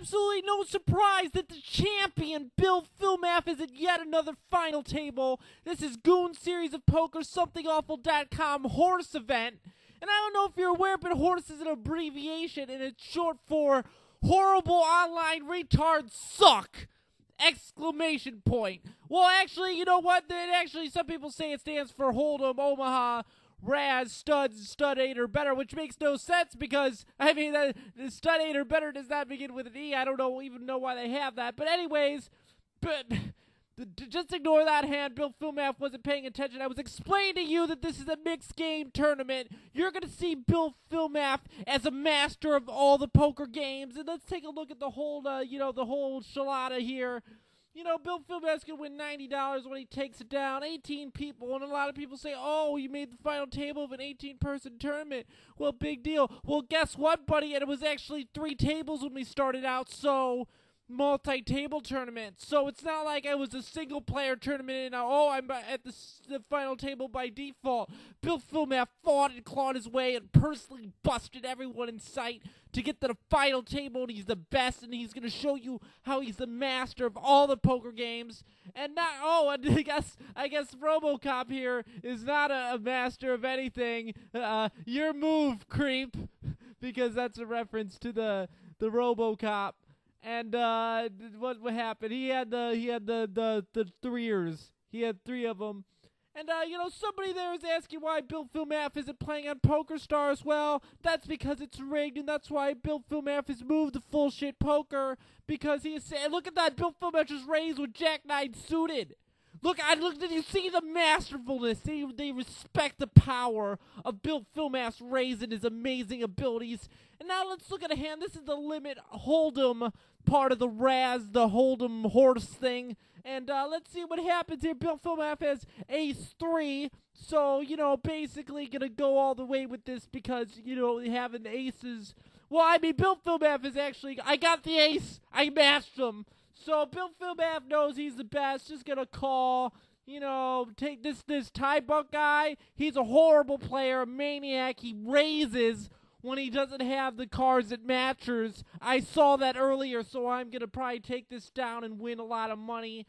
absolutely no surprise that the champion, Bill Fillmaff, is at yet another final table. This is Goon Series of Poker, SomethingAwful.com horse event. And I don't know if you're aware, but horse is an abbreviation, and it's short for Horrible Online Retards Suck! Exclamation point. Well, actually, you know what? Some people say it stands for Hold'em, Omaha, Razz, Studs, Stud 8 or better, which makes no sense because, I mean, the Stud 8 or better does not begin with an E. I don't even know why they have that. But anyways, just ignore that hand. Bill Fillmaff wasn't paying attention. I was explaining to you that this is a mixed game tournament. You're going to see Bill Fillmaff as a master of all the poker games. And let's take a look at the whole, the whole shalada here. You know, Bill Fillmaff's going to win $90 when he takes it down. 18 people, and a lot of people say, oh, you made the final table of an 18-person tournament. Well, big deal. Well, guess what, buddy? And it was actually 3 tables when we started out, so multi-table tournament. So it's not like it was a single-player tournament and, I'm at the final table by default. Bill Fillmaff fought and clawed his way and personally busted everyone in sight to get to the final table, and he's the best, and he's going to show you how he's the master of all the poker games. And not, I guess RoboCop here is not a master of anything. Your move, creep, because that's a reference to the RoboCop. And what happened? He had the threers. He had 3 of them. And somebody there is asking why Bill Fillmaff isn't playing on PokerStars. Well, that's because it's rigged, and that's why Bill Fillmaff has moved to full shit poker, because he is saying, look at that, Bill Fillmaff just raised with Jack-9 suited. Look, did you see the masterfulness? They respect the power of Bill Fillmaff's raise and his amazing abilities. And now let's look at a hand. This is the limit Hold'em part of the Razz, the Hold'em horse thing. And let's see what happens here. Bill Fillmaff has ace-3. So, basically going to go all the way with this because, having aces. Well, I mean, Bill Fillmaff is actually, I got the ace. I matched him. So Bill Fillmaff knows he's the best. Just going to call, take this tie buck guy. He's a horrible player, a maniac. He raises when he doesn't have the cards that matchers. I saw that earlier, so I'm going to probably take this down and win a lot of money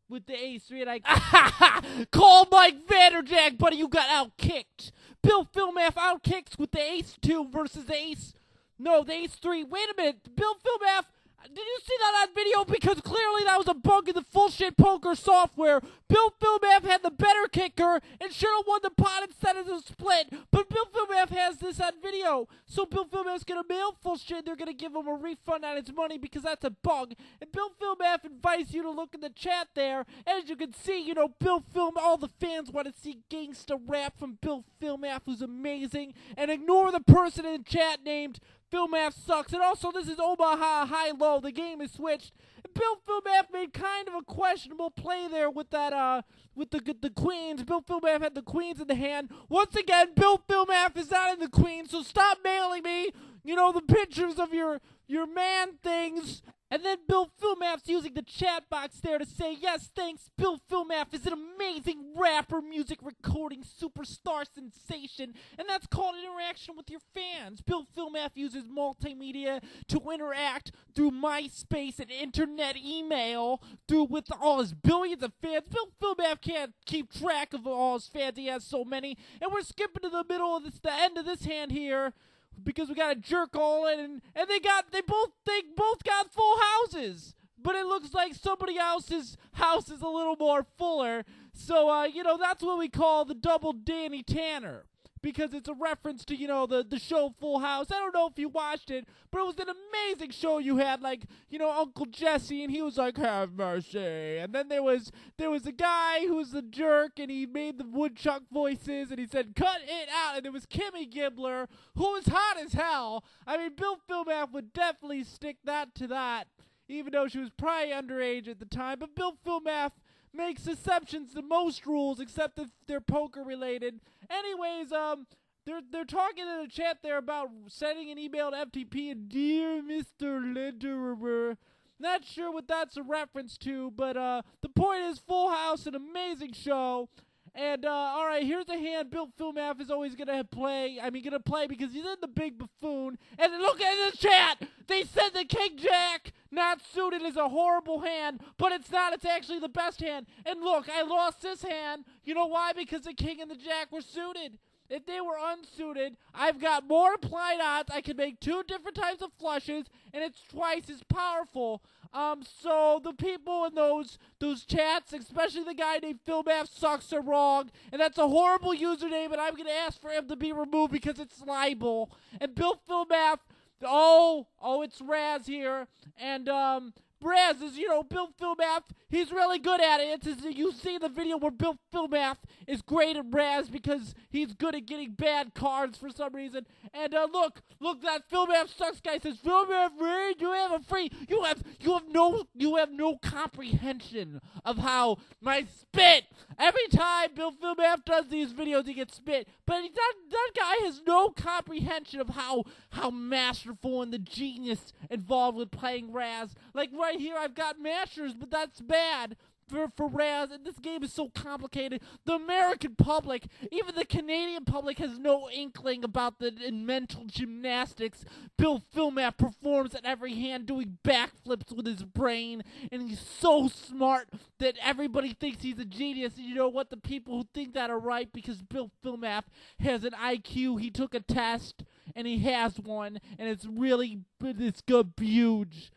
with the ace-3. And call Mike Vanderjagt, buddy, you got outkicked. Bill Fillmaff outkicks with the ace-2 versus the ace-3. Wait a minute, Bill Fillmaff, did you see that on video? Because clearly that was a bug in the full shit poker software. Bill Fillmaff had the better kicker and should have won the pot instead of the split. But Bill Fillmaff has this on video. So Bill Fillmaff's going to mail full shit. They're going to give him a refund on his money because that's a bug. And Bill Fillmaff invites you to look in the chat there. As you can see, Bill Fillmaff, all the fans want to see gangsta rap from Bill Fillmaff, who's amazing. And ignore the person in the chat named Fillmaff sucks. And also, this is Omaha Hi low. The game is switched. And Bill Fillmaff made kind of a questionable play there with that, with the queens. Bill Fillmaff had the queens in the hand. Once again, Bill Fillmaff is not in the queens, so stop mailing me, the pictures of your man things. And then Bill Fillmaff's using the chat box there to say, yes, thanks, Bill Fillmaff is an amazing rapper, music recording superstar sensation, and that's called interaction with your fans. Bill Fillmaff uses multimedia to interact through MySpace and internet email with all his billions of fans. Bill Fillmaff can't keep track of all his fans. He has so many. And we're skipping to the middle of the end of this hand here, because we got a jerk all in, and they both got full houses. But it looks like somebody else's house is a little more fuller. So, that's what we call the double Danny Tanner. Because it's a reference to, the show Full House. I don't know if you watched it, but it was an amazing show. You had, Uncle Jesse, and he was like, have mercy. And then there was a guy who was a jerk, and he made the woodchuck voices, and he said, cut it out. And there was Kimmy Gibbler, who was hot as hell. I mean, Bill Fillmaff would definitely stick that to that, even though she was probably underage at the time. But Bill Fillmaff makes exceptions to most rules, except if they're poker related. Anyways, they're talking in the chat there about sending an email to FTP and dear Mr. Lederer. Not sure what that's a reference to, but the point is Full House, an amazing show. And, alright, here's a hand Bill Fillmaff is always gonna play. Gonna play because he's in the Big Buffoon. And look at the chat! They said the King Jack! Not suited is a horrible hand, but it's not. It's actually the best hand. And look, I lost this hand. You know why? Because the king and the jack were suited. If they were unsuited, I've got more applied odds. I can make 2 different types of flushes, and it's twice as powerful. So the people in those chats, especially the guy named Fillmaff, sucks are wrong, and that's a horrible username, and I'm gonna ask for him to be removed because it's libel. And Bill Fillmaff, it's Razz here, and Razz is, Bill Fillmaff, he's really good at it. You see the video where Bill Fillmaff is great at Razz because he's good at getting bad cards for some reason. And look, that Fillmaff sucks guy says, Fillmaff, you have a free, you have no comprehension of how my spit. Every time Bill Fillmaff does these videos, he gets spit. But that guy has no comprehension of how masterful and the genius involved with playing Razz. Like right here, I've got masters, but that's bad for Razz, and this game is so complicated. The American public, even the Canadian public, has no inkling about the mental gymnastics Bill Fillmaff performs at every hand, doing backflips with his brain, and he's so smart that everybody thinks he's a genius. And you know what? The people who think that are right, because Bill Fillmaff has an IQ. He took a test, and he has one, and it's good, huge.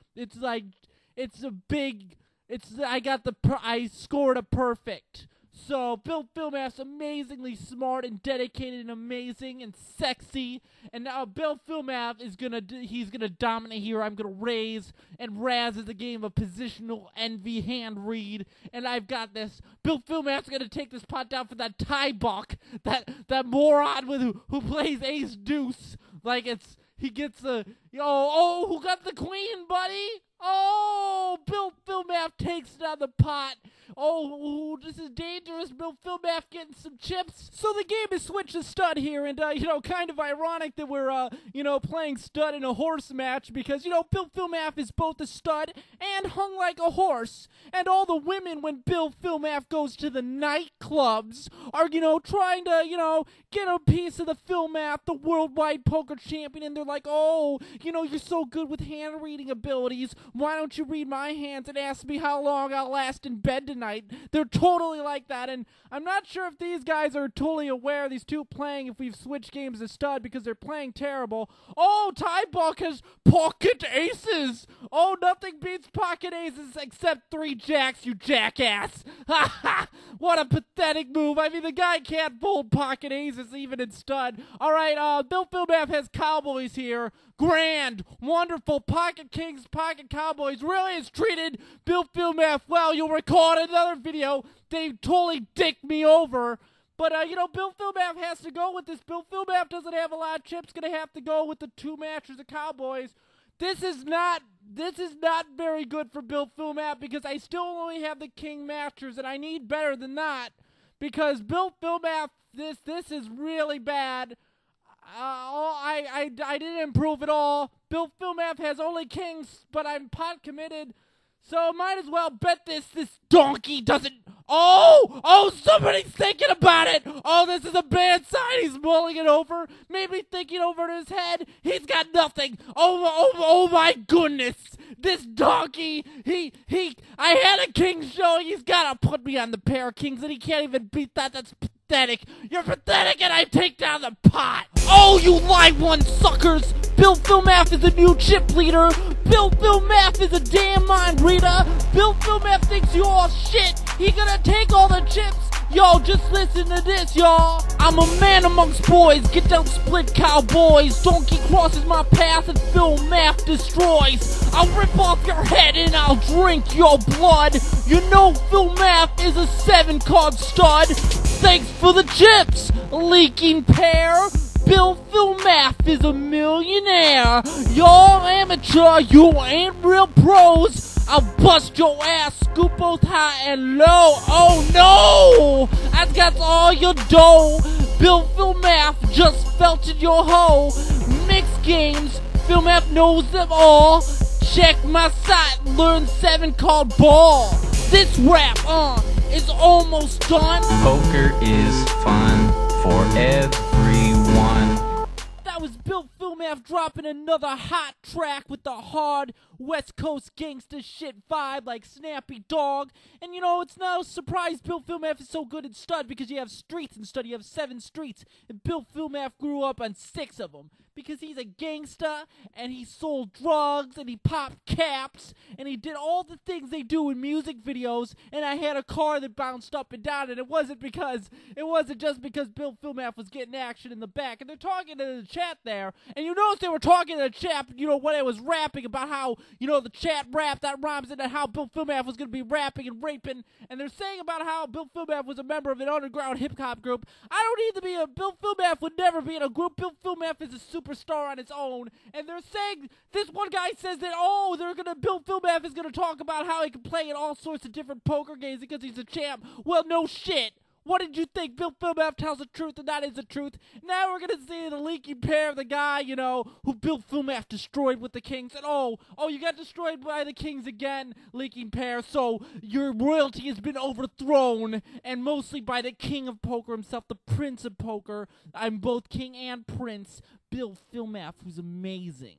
I scored a perfect. So Bill Fillmaff's amazingly smart and dedicated and amazing and sexy. And now Bill Fillmaff he's gonna dominate here. I'm gonna raise, and Razz is a game of positional envy hand read, and I've got this. Bill Fillmaff's gonna take this pot down for that tie buck, that moron who plays ace deuce. Like he gets who got the queen, buddy? Oh, Bill Fillmaff takes it on the pot. Oh, this is dangerous. Bill Fillmaff getting some chips. So the game is switched to stud here, and, kind of ironic that we're, playing stud in a horse match because, Bill Fillmaff is both a stud and hung like a horse. And all the women, when Bill Fillmaff goes to the nightclubs, are, trying to, get a piece of the Fillmaff, the worldwide poker champion, and they're like, oh, you're so good with hand reading abilities. Why don't you read my hands and ask me how long I'll last in bed tonight? They're totally like that, and I'm not sure if these guys are totally aware, these two playing, if we've switched games to stud, because they're playing terrible. Oh, Tybuck has pocket aces! Oh, nothing beats pocket aces except 3 jacks, you jackass! Ha ha! What a pathetic move. I mean, the guy can't fold pocket aces even in stud. Alright, Bill Fillmaff has cowboys here. Grand, wonderful, pocket kings, pocket cowboys. Really has treated Bill Fillmaff well. You'll recall in another video, they totally dicked me over. But, Bill Fillmaff has to go with this. Bill Fillmaff doesn't have a lot of chips. Gonna have to go with the 2 masters of cowboys. This is not very good for Bill Fillmaff because I still only have the king masters, and I need better than that. Because Bill Fillmaff, this is really bad. I didn't improve at all. Bill Fillmaff has only kings, but I'm pot committed, so might as well bet this donkey doesn't. Oh, somebody's thinking about it. Oh, this is a bad sign. He's mulling it over, maybe thinking over his head. He's got nothing. Oh my goodness. This donkey, I had a king showing. He's got to put me on the pair of kings, and he can't even beat that. That's pathetic. You're pathetic, and I take down the pot. Oh, you lie one suckers. Bill Fillmaff is a new chip leader. Bill Fillmaff is a damn mind reader. Bill Fillmaff thinks you all shit. He gonna take all the chips. Yo, just listen to this, y'all. I'm a man amongst boys. Get down, split cowboys. Donkey crosses my path and Fillmaff destroys. I'll rip off your head and I'll drink your blood. You know Fillmaff is a 7-card stud. Thanks for the chips, leaking pair. Bill Fillmaff is a millionaire. Y'all amateur, you ain't real pros. I'll bust your ass, scoop both high and low. Oh no! That's all your dough. Bill Fillmaff just felted your hoe. Mixed games, Fillmaff knows them all. Check my site, learn 7-card ball. This rap, is almost done. Poker is fun for everyone. That was Bill Fillmaff. Fillmaff dropping another hot track with the hard West Coast gangsta shit vibe like Snappy Dog. And you know, it's no surprise Bill Fillmaff is so good at stud because you have streets in stud. You have 7 streets. And Bill Fillmaff grew up on 6 of them because he's a gangsta and he sold drugs and he popped caps and he did all the things they do in music videos. And I had a car that bounced up and down, and it wasn't just because Bill Fillmaff was getting action in the back. And they're talking to the chat there, and you notice they were talking to the chat, you know, when I was rapping about how, you know, the chat rap that rhymes into how Bill Fillmaff was going to be rapping and raping, and they're saying about how Bill Fillmaff was a member of an underground hip-hop group. I don't need to be Bill Fillmaff would never be in a group. Bill Fillmaff is a superstar on its own, and they're saying, this one guy says that, oh, Bill Fillmaff is going to talk about how he can play in all sorts of different poker games because he's a champ. Well, no shit. What did you think? Bill Fillmaff tells the truth, and that is the truth. Now we're going to see the leaky pair of the guy, you know, who Bill Fillmaff destroyed with the Kings. And oh, you got destroyed by the Kings again, leaking pair. So your royalty has been overthrown, and mostly by the king of poker himself, the prince of poker. I'm both king and prince, Bill Fillmaff, who's amazing.